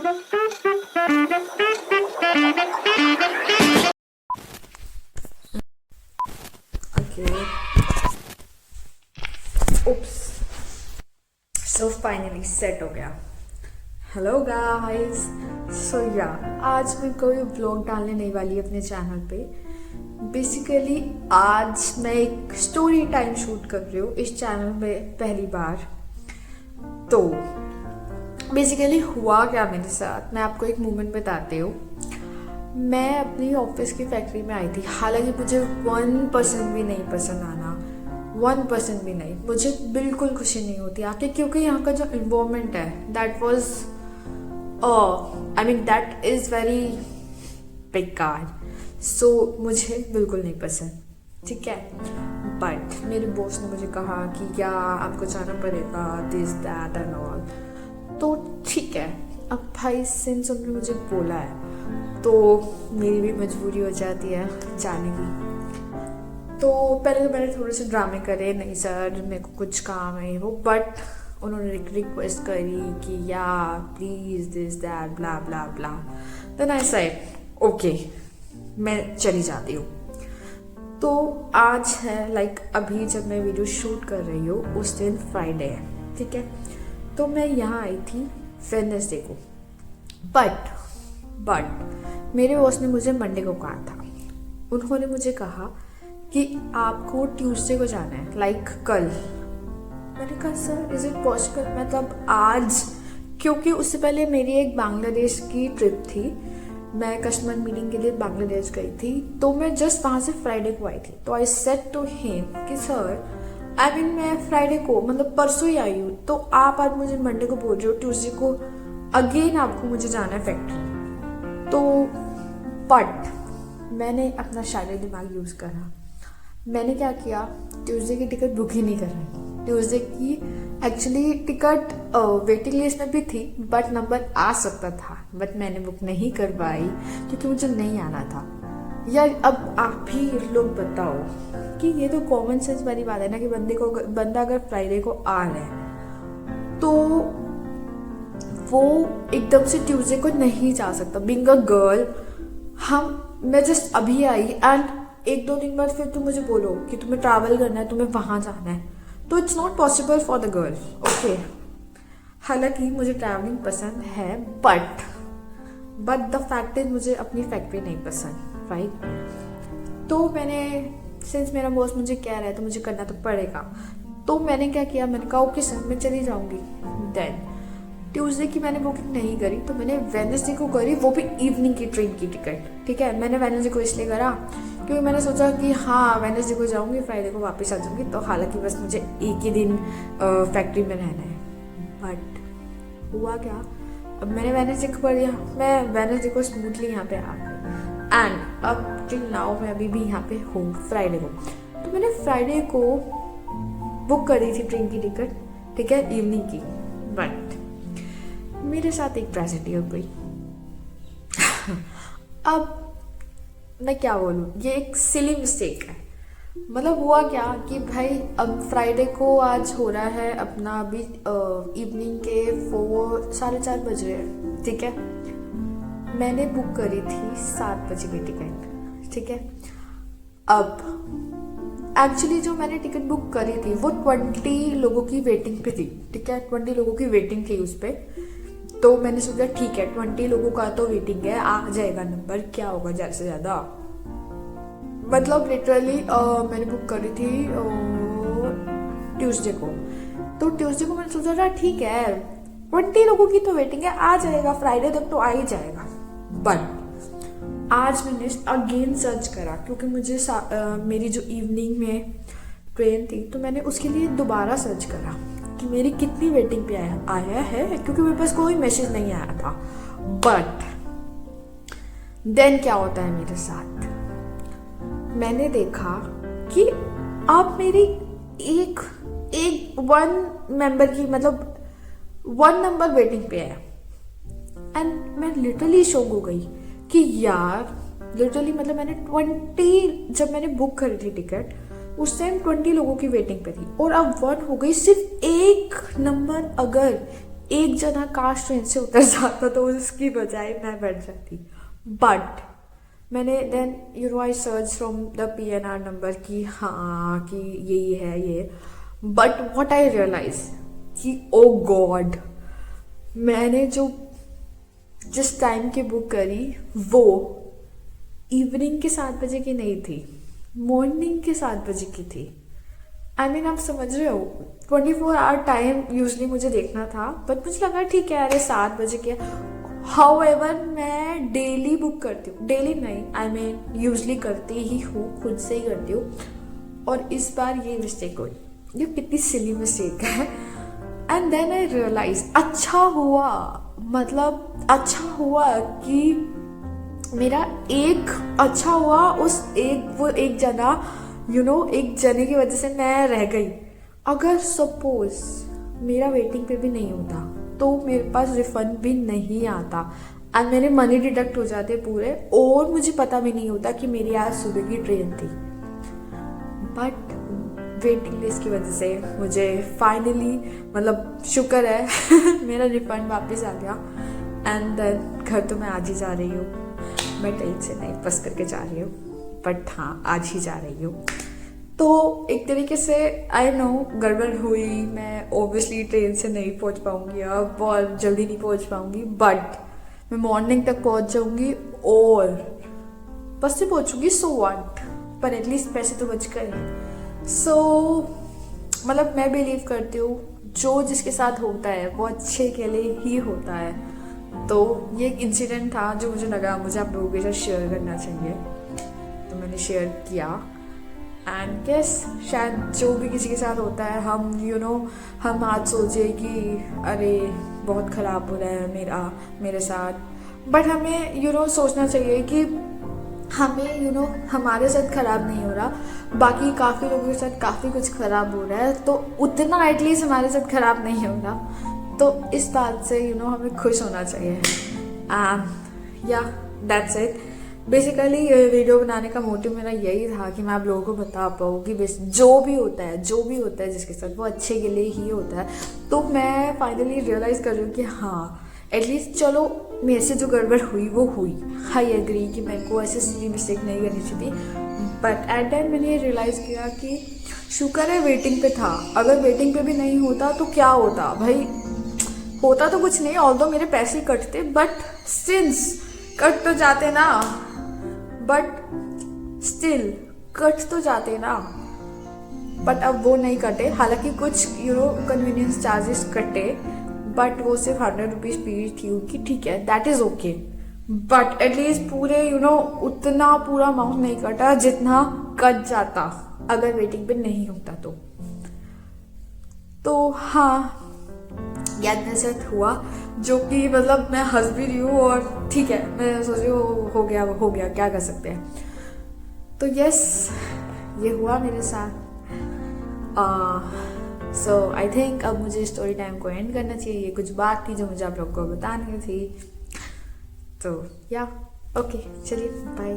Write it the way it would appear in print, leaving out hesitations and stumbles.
उप्स, so finally set हो गया। Hello guys, सो या आज मैं कोई व्लॉग डालने नहीं वाली अपने चैनल पे। बेसिकली आज मैं एक स्टोरी टाइम शूट कर रही हूँ इस चैनल में पहली बार। तो बेसिकली हुआ क्या मेरे साथ, मैं आपको एक मोमेंट बताती हूँ। मैं अपनी ऑफिस की फैक्ट्री में आई थी, हालांकि मुझे 1% भी नहीं पसंद आना, 1% भी नहीं, मुझे बिल्कुल खुशी नहीं होती आके, क्योंकि यहाँ का जो इन्वायरमेंट है that was that is very बेकार। सो मुझे बिल्कुल नहीं पसंद, ठीक है। बट मेरे बॉस ने मुझे कहा कि या आपको जाना पड़ेगा, दिस दैट एंड ऑल। तो ठीक है, अब भाई सिंस उन्होंने मुझे बोला है तो मेरी भी मजबूरी हो जाती है जाने की। तो पहले तो मैंने थोड़े से ड्रामे करे, नहीं सर मेरे को कुछ काम है वो, बट उन्होंने रिक्वेस्ट करी कि या please this that blah blah blah. Then I said okay, मैं चली जाती हूँ। तो आज है लाइक अभी जब मैं वीडियो शूट कर रही हूँ उस दिन फ्राइडे है, ठीक है। तो मैं यहाँ आई थी वेडनेसडे को, बट मेरे बॉस ने मुझे मंडे को कहा था। उन्होंने मुझे कहा कि आपको ट्यूसडे को जाना है, लाइक कल। मैंने कहा सर इज़ इट पॉसिबल, मतलब आज, क्योंकि उससे पहले मेरी एक बांग्लादेश की ट्रिप थी, मैं कस्टमर मीटिंग के लिए बांग्लादेश गई थी। तो मैं जस्ट वहाँ से फ्राइडे को आई थी। तो आई सेड टू हिम कि सर मैं फ्राइडे को मतलब परसों ही आई हूँ, तो आप आज मुझे मंडे को बोल रहे हो, ट्यूसडे को अगेन आपको मुझे जाना है फैक्ट्री। तो बट मैंने अपना शायरी दिमाग यूज़ करा। मैंने क्या किया, ट्यूसडे की टिकट बुक ही नहीं कराई। ट्यूसडे की एक्चुअली टिकट वेटिंग लिस्ट में भी थी, बट नंबर आ सकता था, बट मैंने बुक नहीं करवाई क्योंकि मुझे नहीं आना था। यार अब आप ही लोग बताओ कि ये तो कॉमन सेंस वाली बात है ना कि बंदा अगर फ्राइडे को आ रहा है तो वो एकदम से ट्यूसडे को नहीं जा सकता। बीइंग अ गर्ल, मैं जस्ट अभी आई एंड 1-2 दिन बाद फिर तुम मुझे बोलो कि तुम्हें ट्रैवल करना है, तुम्हें वहाँ जाना है, तो it's not possible for the girl, okay. हालांकि मुझे ट्रैवलिंग पसंद है, बट द फैक्ट इज मुझे अपनी फैक्ट्री नहीं पसंद, राइट। तो मैंने सिंस मेरा बॉस मुझे कह रहा है तो मुझे करना तो पड़ेगा। तो मैंने क्या किया, मैंने कहा ओके सर मैं चली जाऊँगी। देन ट्यूसडे की मैंने बुकिंग नहीं करी, तो मैंने वेडनेसडे को करी, वो भी इवनिंग की ट्रेन की टिकट, ठीक है। मैंने वेडनेसडे को इसलिए करा क्योंकि मैंने सोचा कि हाँ वेडनेसडे को जाऊँगी, फ्राइडे को वापस आ जाऊँगी, तो हालांकि बस मुझे एक ही दिन फैक्ट्री में रहना है। बट हुआ क्या, अब मैंने वेडनेसडे को कर दिया, मैं वेडनेसडे को स्मूथली यहाँ पे आ गई एंड अब टिल नाउ मैं अभी भी यहाँ पे हूँ फ्राइडे को। तो मैंने फ्राइडे को बुक करी थी ट्रेन की टिकट, ठीक है, इवनिंग की। बट मेरे साथ एक ट्रेजेडी हो गई। अब मैं क्या बोलूँ, ये एक सिली मिस्टेक है। मतलब हुआ क्या कि भाई अब फ्राइडे को आज हो रहा है अपना अभी इवनिंग के 4-4:30 बज रहे हैं, ठीक है। मैंने बुक करी थी 7 बजे की टिकट, ठीक है। अब एक्चुअली जो मैंने टिकट बुक करी थी वो 20 लोगों की वेटिंग पे थी, ठीक है, 20 लोगों की वेटिंग थी उस पर। तो मैंने सोचा ठीक है 20 लोगों का तो वेटिंग है, आ जाएगा नंबर, क्या होगा ज़्यादा से ज़्यादा। मतलब लिटरली मैंने बुक करी थी ट्यूसडे को। तो ट्यूसडे को मैंने सोचा था ठीक है 20 लोगों की तो वेटिंग है, आ जाएगा फ्राइडे तक तो आ ही जाएगा। बट आज मैंने अगेन सर्च करा क्योंकि मुझे मेरी जो इवनिंग में ट्रेन थी तो मैंने उसके लिए दोबारा सर्च करा कि मेरी कितनी वेटिंग पे आया है, क्योंकि मेरे पास कोई मैसेज नहीं आया था। बट देन क्या होता है मेरे साथ, मैंने देखा कि आप मेरी एक 1 मेंबर की मतलब 1 नंबर वेटिंग पे है। एंड मैं लिटरली शॉक हो गई कि यार लिटरली मतलब जब मैंने बुक करी थी टिकट उस टाइम 20 लोगों की वेटिंग पे थी और अब 1 हो गई। सिर्फ एक नंबर, अगर एक जना काश ट्रेन से उतर जाता तो उसकी बजाय मैं बैठ जाती। बट मैंने then I search from the PNR number कि हाँ कि यही है ये। बट व्हाट आई रियलाइज कि ओ गॉड, मैंने जो जिस टाइम की बुक करी वो इवनिंग के 7 बजे की नहीं थी, मॉर्निंग के 7 बजे की थी। आई मीन आप समझ रहे हो, 24 आवर टाइम यूजली मुझे देखना था, बट मुझे लगा ठीक है अरे 7 बजे के। हाउ एवर मैं डेली बुक करती हूँ, डेली नहीं आई मीन यूजली करती ही हूँ, खुद से ही करती हूँ। और इस बार ये मिस्टेक हुई, ये कितनी सिली मिस्टेक है। एंड देन आई रियलाइज अच्छा हुआ, मतलब अच्छा हुआ कि मेरा एक अच्छा हुआ उस एक जना एक जने की वजह से मैं रह गई। अगर सपोज मेरा वेटिंग पे भी नहीं होता तो मेरे पास रिफंड भी नहीं आता एंड मेरे मनी डिडक्ट हो जाते पूरे, और मुझे पता भी नहीं होता कि मेरी आज सुबह की ट्रेन थी। बट वेटिंग लिस्ट की वजह से मुझे फाइनली, मतलब शुक्र है मेरा रिफंड वापस आ गया। एंड देन घर तो मैं आज ही जा रही हूँ, मैं ट्रेन से नहीं बस करके जा रही हूँ, बट हाँ आज ही जा रही हूँ। तो एक तरीके से आई नो गड़बड़ हुई, मैं ओबियसली ट्रेन से नहीं पहुँच पाऊँगी, अब बहुत जल्दी नहीं पहुँच पाऊँगी, बट मैं मॉर्निंग तक पहुँच जाऊँगी और बस से पहुँचूँगी, सो व्हाट, पर एटलीस्ट पैसे तो बच गए। सो मतलब मैं बिलीव करती हूँ जो जिसके साथ होता है वो अच्छे के लिए ही होता है। तो ये एक इंसिडेंट था जो मुझे लगा मुझे आप लोगों के साथ शेयर करना चाहिए, तो मैंने शेयर किया। एंड यस, शायद जो भी किसी के साथ होता है हम हम आज सोचे कि अरे बहुत ख़राब हो रहा है मेरे साथ, बट हमें सोचना चाहिए कि हमें हमारे साथ ख़राब नहीं हो रहा, बाकी काफ़ी लोगों के साथ काफ़ी कुछ ख़राब हो रहा है, तो उतना एटलीस्ट हमारे साथ ख़राब नहीं हो रहा। तो इस बात से हमें खुश होना चाहिए। या दैट्स इट। बेसिकली ये वीडियो बनाने का मोटिव मेरा यही था कि मैं आप लोगों को बता पाऊँ कि जो भी होता है जिसके साथ वो अच्छे के लिए ही होता है। तो मैं फाइनली रियलाइज़ कर रही हूँ कि हाँ एटलीस्ट चलो मेरे से जो गड़बड़ हुई वो हुई, आई एग्री कि मेरे को ऐसे सिली मिस्टेक नहीं करनी चाहिए, बट एट टाइम मैंने ये रियलाइज़ किया कि शुक्र है वेटिंग पे था, अगर वेटिंग पे भी नहीं होता तो क्या होता भाई, होता तो कुछ नहीं, ऑल्दो मेरे पैसे ही कटते, बट सिंस कट तो जाते ना, बट स्टिल कट तो जाते ना, बट अब वो नहीं कटे। हालांकि कुछ कन्वीनियंस चार्जेस कटे, बट वो सिर्फ 100 रुपीज़ फीस थी कि ठीक है that is okay, but at least पूरे उतना पूरा अमाउंट नहीं कटा जितना कट जाता अगर वेटिंग पे नहीं होता तो हाँ याद मेरे साथ हुआ, जो कि मतलब मैं हंस भी रही हूँ और ठीक है, मैं सोच रही हूँ हो गया क्या कर सकते हैं। तो यस ये हुआ मेरे साथ। सो आई थिंक अब मुझे स्टोरी टाइम को एंड करना चाहिए, ये कुछ बात थी जो मुझे आप लोग को बतानी थी। तो या ओके चलिए बाय।